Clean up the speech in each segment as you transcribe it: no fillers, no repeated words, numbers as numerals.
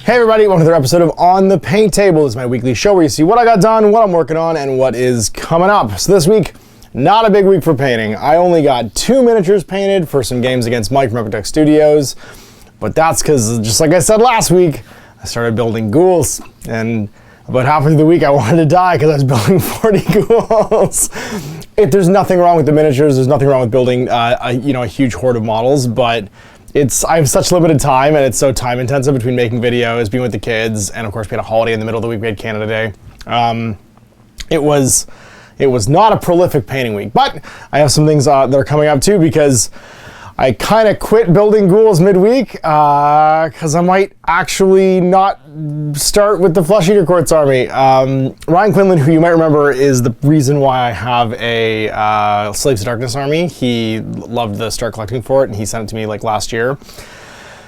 Hey everybody, welcome to another episode of On the Paint Table. This is my weekly show where you see what I got done, what I'm working on, and what is coming up. So this week, not a big week for painting. I only got 2 miniatures painted for some games against Mike from Epitech Studios, but that's because, just like I said last week, I started building ghouls, and about halfway through the week I wanted to die because I was building 40 ghouls. There's nothing wrong with the miniatures, there's nothing wrong with building a huge horde of models, but I have such limited time, and it's so time intensive between making videos, being with the kids, and of course we had a holiday in the middle of the week. We had Canada Day. It was not a prolific painting week, but I have some things that are coming up too, because I kind of quit building ghouls midweek because I might actually not start with the Flesh Eater Courts army. Ryan Quinlan, who you might remember, is the reason why I have a Slaves to Darkness army. He loved the start collecting for it, and he sent it to me like last year.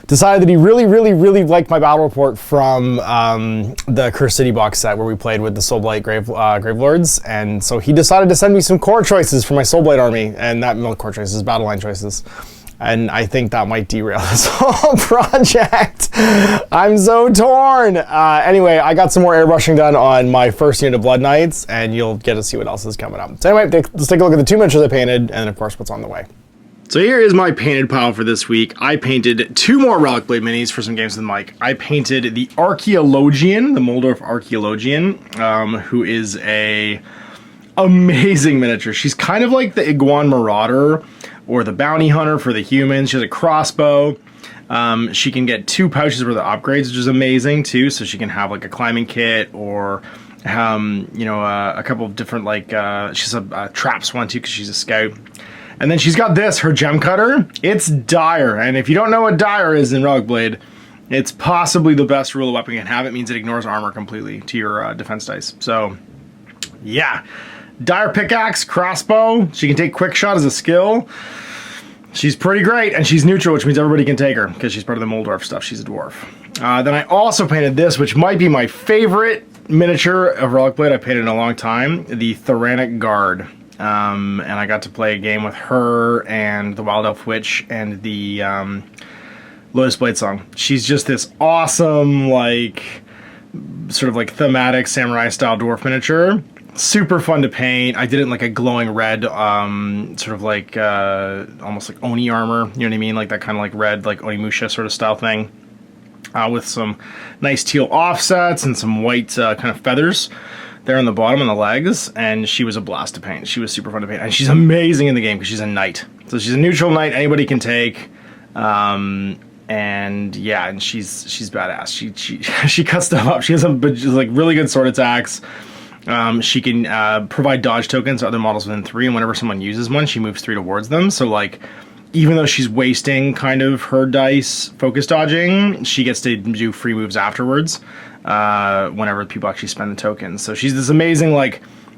Decided that he really liked my battle report from the Cursed City box set where we played with the Soulblight Gravelords, and so he decided to send me some core choices for my Soulblight army, and that core choices, battle line choices. And I think that might derail this whole project. I'm so torn. Anyway, I got some more airbrushing done on my first unit of Blood Knights, and you'll get to see what else is coming up. So anyway, let's take a look at the 2 miniatures I painted, and then of course what's on the way. So here is my painted pile for this week. I painted 2 more Relic Blade minis for some games with Mike. I painted the Archaeologian, the Moldorf Archaeologian, who is a amazing miniature. She's kind of like the Iguan Marauder or the Bounty Hunter for the humans. She has a crossbow. She can get 2 pouches worth of upgrades, which is amazing too. So she can have like a climbing kit or a couple of different she's a traps one too because she's a scout. And then she's got this, her gem cutter. It's dire, and if you don't know what dire is in Relic Blade, it's possibly the best rule of weapon you can have. It means it ignores armor completely to your defense dice. So, yeah. Dire pickaxe, crossbow. She can take quick shot as a skill. She's pretty great, and she's neutral, which means everybody can take her because she's part of the Moldorf stuff. She's a dwarf. Then I also painted this, which might be my favorite miniature of Relic Blade I've painted in a long time, the Thoranic Guard. And I got to play a game with her and the Wild Elf Witch and the Lotus Blade Song. She's just this awesome, sort of thematic samurai style dwarf miniature. Super fun to paint. I did it in like a glowing red, almost like Oni armor. You know what I mean? Like that kind of red, Onimusha sort of style thing. With some nice teal offsets and some white kind of feathers there on the bottom on the legs, and she was a blast to paint. She was super fun to paint, and she's amazing in the game because she's a knight. So she's a neutral knight, anybody can take, and yeah, and she's badass. She cuts stuff up. She has some really good sword attacks. She can provide dodge tokens to other models within 3, and whenever someone uses one, she moves 3 towards them. So even though she's wasting kind of her dice focus dodging, she gets to do free moves afterwards. Whenever people actually spend the tokens. So she's this amazing,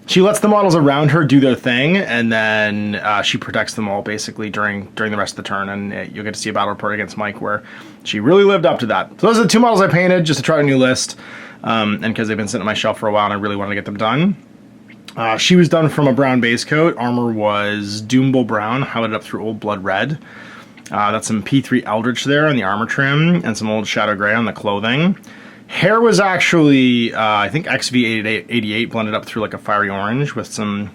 she lets the models around her do their thing, and then she protects them all basically during the rest of the turn, and you'll get to see a battle report against Mike where she really lived up to that. So those are the 2 models I painted just to try a new list, and because they've been sitting on my shelf for a while and I really wanted to get them done. She was done from a brown base coat. Armor was Doombull Brown, highlighted up through Old Blood Red. That's some P3 Eldritch there on the armor trim, and some Old Shadow Gray on the clothing. Hair was actually, I think XV88 blended up through a fiery orange with some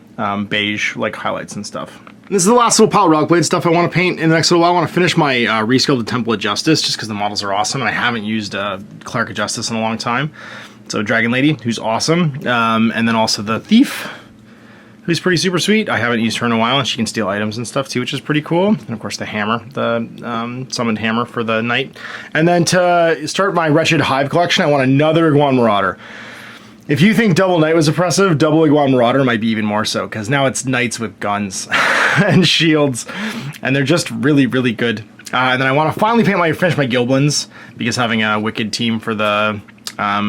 beige highlights and stuff. And this is the last little pile of Relic Blade stuff I want to paint in the next little while. I want to finish my resculpted Temple of Justice just because the models are awesome, and I haven't used Cleric of Justice in a long time. So Dragon Lady, who's awesome, and then also the Thief, who's pretty super sweet. I haven't used her in a while, and she can steal items and stuff too, which is pretty cool. And of course the hammer, the summoned hammer for the knight. And then to start my Wretched Hive collection, I want another Iguan Marauder. If you think Double Knight was oppressive, Double Iguan Marauder might be even more so, because now it's knights with guns and shields, and they're just really good. And then I want to finally finish my Gilblins, because having a wicked team for the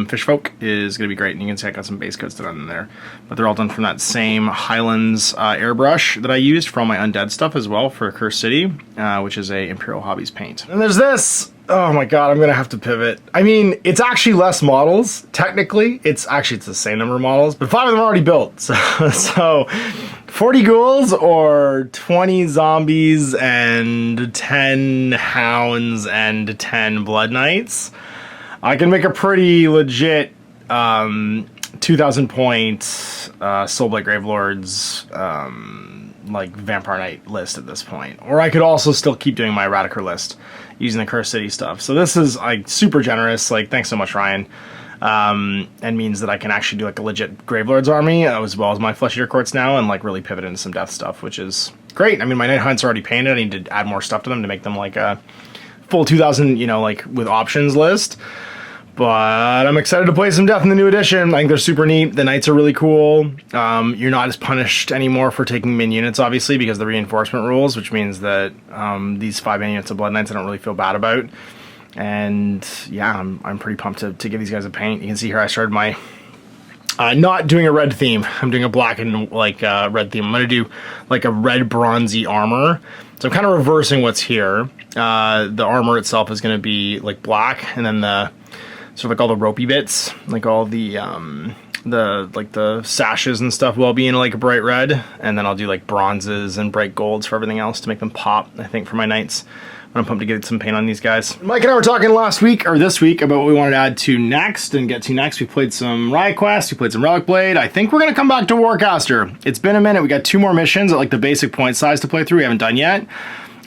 Fish Folk is going to be great, and you can see I got some base coats done in there. But they're all done from that same Highlands airbrush that I used for all my undead stuff as well for Cursed City, which is a Imperial Hobbies paint. And there's this! Oh my god, I'm going to have to pivot. I mean, it's actually less models, technically. It's the same number of models, but 5 of them are already built. So 40 ghouls or 20 zombies and 10 hounds and 10 blood knights. I can make a pretty legit 2,000 point Soulblight Gravelords like Vampire Knight list at this point. Or I could also still keep doing my Radical list using the Curse City stuff. So this is like super generous. Like, thanks so much, Ryan. And means that I can actually do like a legit Gravelords army as well as my Flesh Eater Courts now, and like really pivot into some death stuff, which is great. I mean, my Night Hunts are already painted. I need to add more stuff to them to make them like a full 2,000, you know, like with options list. But I'm excited to play some Death in the new edition. I think they're super neat. The Knights are really cool. You're not as punished anymore for taking min units, obviously, because of the reinforcement rules, which means that these 5 min units of Blood Knights I don't really feel bad about. And yeah, I'm pretty pumped to give these guys a paint. You can see here I started my not doing a red theme. I'm doing a black and like red theme. I'm gonna do like a red bronzy armor. So I'm kind of reversing what's here. The armor itself is gonna be like black, and then the sort of like all the ropey bits, like all the like the sashes and stuff will be in like a bright red, and then I'll do like bronzes and bright golds for everything else to make them pop, I think, for my knights. I'm pumped to get some paint on these guys. Mike and I were talking this week about what we wanted to add to next and get to next. We played some Riot Quest, we played some Relic Blade. I think we're gonna come back to Warcaster. It's been a minute. We got 2 more missions at like the basic point size to play through. We haven't done yet,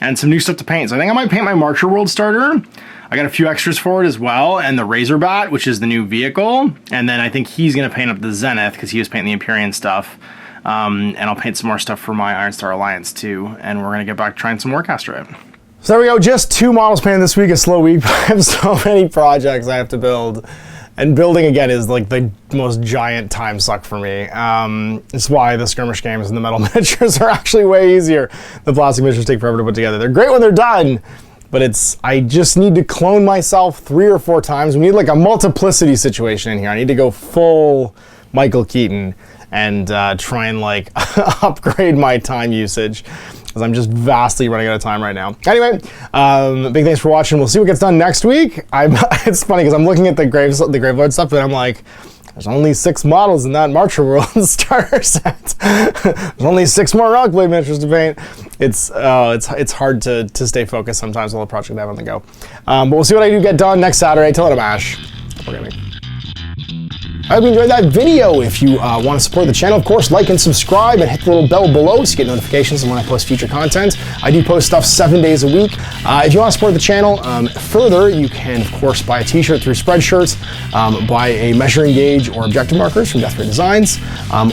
and some new stuff to paint. So I think I might paint my Marcher World starter. I got a few extras for it as well, and the Razorbat, which is the new vehicle. And then I think he's gonna paint up the Zenith because he was painting the Empyrean stuff. And I'll paint some more stuff for my Iron Star Alliance too. And we're gonna get back trying some Warcaster out. So there we go, just 2 models painted this week, a slow week, but I have so many projects I have to build. And building, again, is like the most giant time suck for me. It's why the skirmish games and the metal miniatures are actually way easier. The plastic miniatures take forever to put together. They're great when they're done, but I just need to clone myself 3 or 4 times. We need like a multiplicity situation in here. I need to go full Michael Keaton and try and like upgrade my time usage, because I'm just vastly running out of time right now. Anyway, big thanks for watching. We'll see what gets done next week. It's funny because I'm looking at the Gravelord stuff, and I'm like, there's only 6 models in that Marcher World starter set. There's only 6 more Relic Blade miniatures to paint. It's hard to stay focused sometimes on the project I have on the go. But we'll see what I do get done next Saturday. Till then, Ash. I hope you enjoyed that video. If you want to support the channel, of course, like and subscribe and hit the little bell below so you get notifications when I post future content. I do post stuff 7 days a week. If you want to support the channel further, you can, of course, buy a t-shirt through Spreadshirts, buy a measuring gauge or objective markers from Death Ray Designs,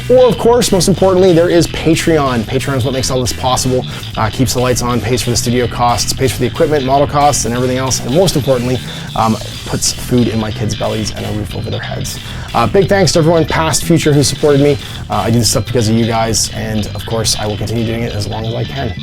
or, of course, most importantly, there is Patreon. Patreon is what makes all this possible, keeps the lights on, pays for the studio costs, pays for the equipment, model costs, and everything else, and most importantly, puts food in my kids' bellies and a roof over their heads. Big thanks to everyone, past, future, who supported me. I do this stuff because of you guys, and of course, I will continue doing it as long as I can.